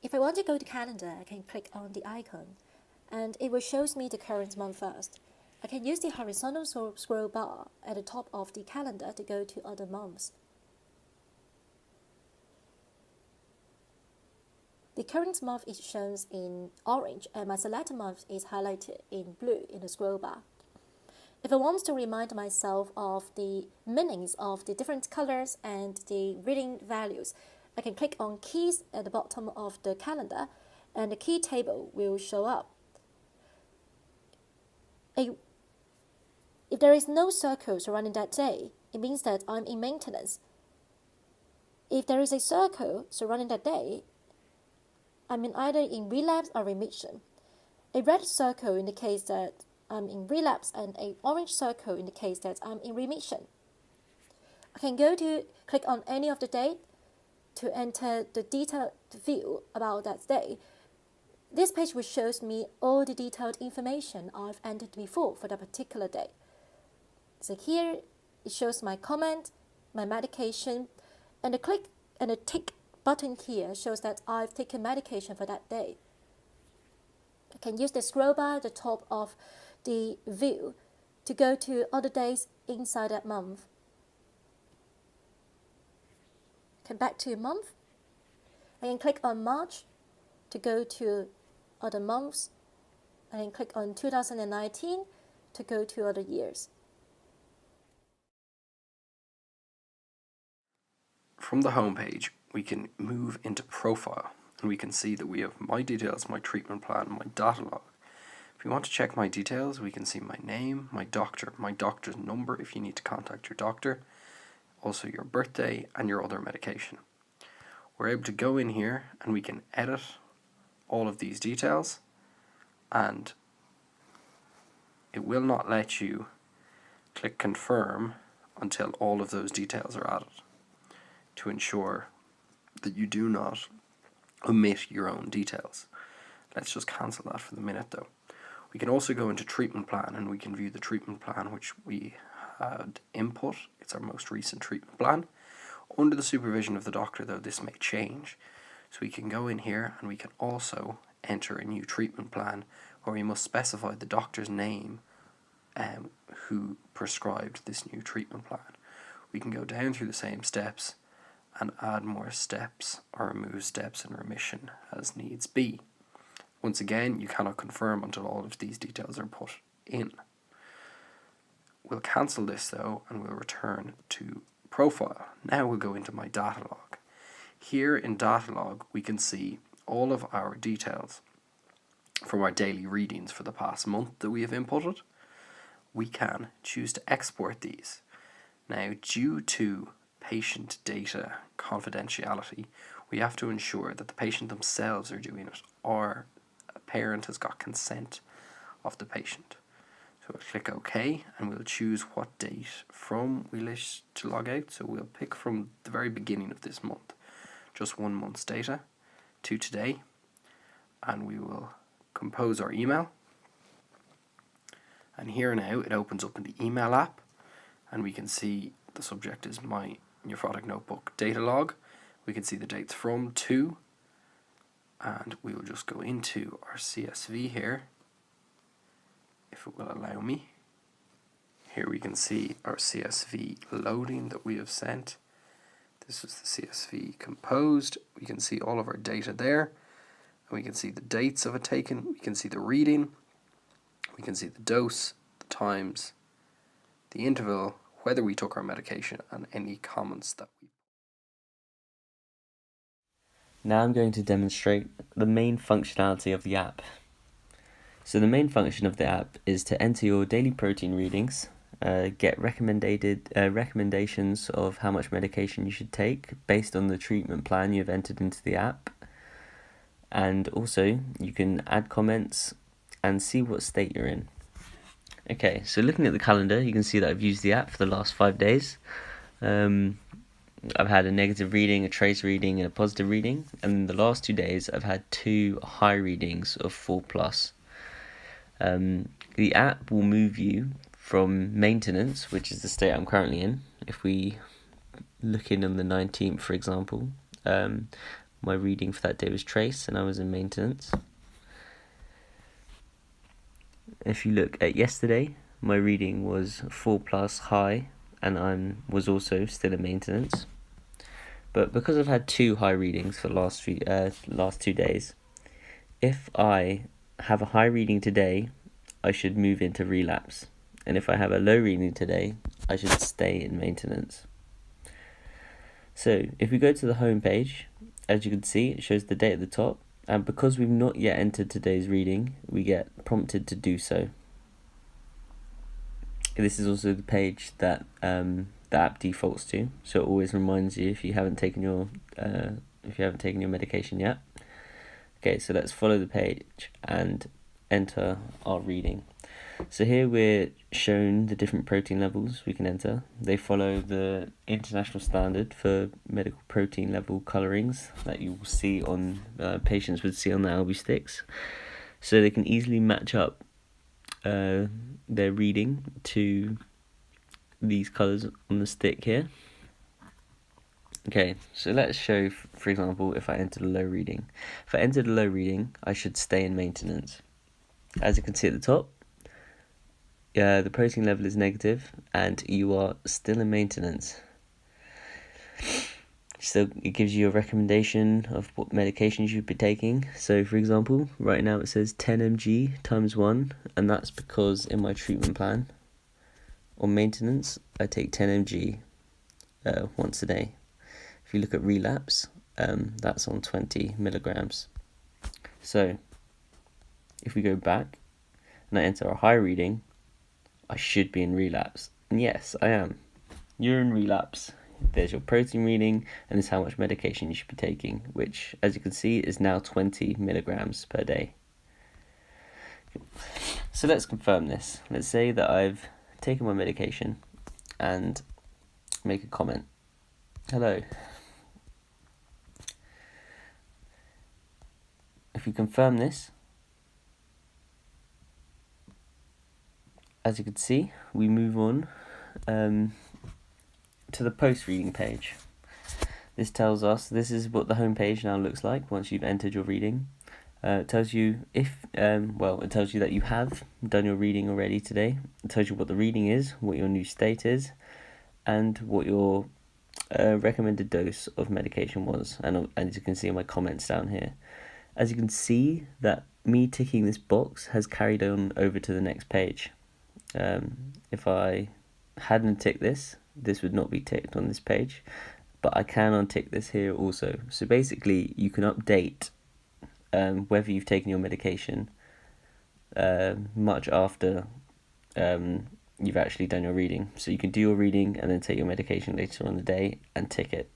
If I want to go to calendar, I can click on the icon, and it will show me the current month first. I can use the horizontal scroll bar at the top of the calendar to go to other months. The current month is shown in orange, and my selected month is highlighted in blue in the scroll bar. If I want to remind myself of the meanings of the different colors and the reading values, I can click on keys at the bottom of the calendar, and the key table will show up. If there is no circle surrounding that day, it means that I'm in maintenance. If there is a circle surrounding that day, I'm either in relapse or remission. A red circle indicates that I'm in relapse, and an orange circle indicates that I'm in remission. I can click on any of the date to enter the detailed view about that day. This page will show me all the detailed information I've entered before for that particular day. So here it shows my comment, my medication, and the click and the tick button here shows that I've taken medication for that day. I can use the scroll bar at the top of the view to go to other days inside that month. Come back to month. I can click on March to go to other months. I can click on 2019 to go to other years. From the home page, we can move into profile, and we can see that we have my details, my treatment plan, my data log. If you want to check my details, we can see my name, my doctor's number if you need to contact your doctor, also your birthday and your other medication. We're able to go in here and we can edit all of these details, and it will not let you click confirm until all of those details are added, to ensure that you do not omit your own details. Let's just cancel that for the minute though. We can also go into treatment plan, and we can view the treatment plan which we had input. It's our most recent treatment plan. Under the supervision of the doctor though, this may change. So we can go in here and we can also enter a new treatment plan where we must specify the doctor's name who prescribed this new treatment plan. We can go down through the same steps and add more steps or remove steps in remission as needs be. Once again, you cannot confirm until all of these details are put in. We'll cancel this though, and we'll return to profile. Now we'll go into my data log. Here in data log, we can see all of our details from our daily readings for the past month that we have inputted. We can choose to export these. Now, due to patient data confidentiality, we have to ensure that the patient themselves are doing it, or a parent has got consent of the patient. So we'll click OK, and we'll choose what date from we wish to log out. So we'll pick from the very beginning of this month, just 1 month's data, to today, and we will compose our email. And here now it opens up in the email app, and we can see the subject is my Nephrotic notebook data log. We can see the dates from, to, and we will just go into our CSV here, if it will allow me. Here we can see our CSV loading that we have sent. This is the CSV composed. We can see all of our data there, and we can see the dates of it taken. We can see the reading. We can see the dose, the times, the interval, whether we took our medication, and any comments that we. Now I'm going to demonstrate the main functionality of the app. So the main function of the app is to enter your daily protein readings, get recommendations of how much medication you should take based on the treatment plan you've entered into the app, and also you can add comments and see what state you're in. Okay, so looking at the calendar, you can see that I've used the app for the last 5 days. I've had a negative reading, a trace reading, and a positive reading, and in the last 2 days I've had 2 high readings of 4+. The app will move you from maintenance, which is the state I'm currently in. If we look in on the 19th, for example, my reading for that day was trace and I was in maintenance. If you look at yesterday, my reading was 4+ high and I was also still in maintenance. But because I've had 2 high readings for the last 2 days, if I have a high reading today, I should move into relapse. And if I have a low reading today, I should stay in maintenance. So if we go to the home page, as you can see, it shows the date at the top. And because we've not yet entered today's reading, we get prompted to do so. This is also the page that the app defaults to, so it always reminds you if you haven't taken your medication yet. Okay, so let's follow the page and enter our reading. So here we're shown the different protein levels we can enter. They follow the international standard for medical protein level colorings that you will see on patients would see on the Albi sticks. So they can easily match up their reading to these colors on the stick here. Okay, so let's show, for example, if I entered a low reading. If I entered a low reading, I should stay in maintenance. As you can see at the top, the protein level is negative and you are still in maintenance. So it gives you a recommendation of what medication you should be taking. So for example, right now it says 10 mg times 1, and that's because in my treatment plan on maintenance, I take 10 mg once a day. If you look at relapse, that's on 20 milligrams. So if we go back and I enter a high reading, I should be in relapse. And yes, I am. You're in relapse. There's your protein reading, and there's how much medication you should be taking, which, as you can see, is now 20 milligrams per day. So let's confirm this. Let's say that I've taken my medication and make a comment. Hello. If we confirm this, as you can see, we move on to the post-reading page. This tells us, this is what the home page now looks like once you've entered your reading. It tells you it tells you that you have done your reading already today. It tells you what the reading is, what your new state is, and what your recommended dose of medication was. And as you can see in my comments down here, as you can see that me ticking this box has carried on over to the next page. If I hadn't ticked this would not be ticked on this page, but I can untick this here also. So basically you can update whether you've taken your medication much after you've actually done your reading. So you can do your reading and then take your medication later on the day and tick it.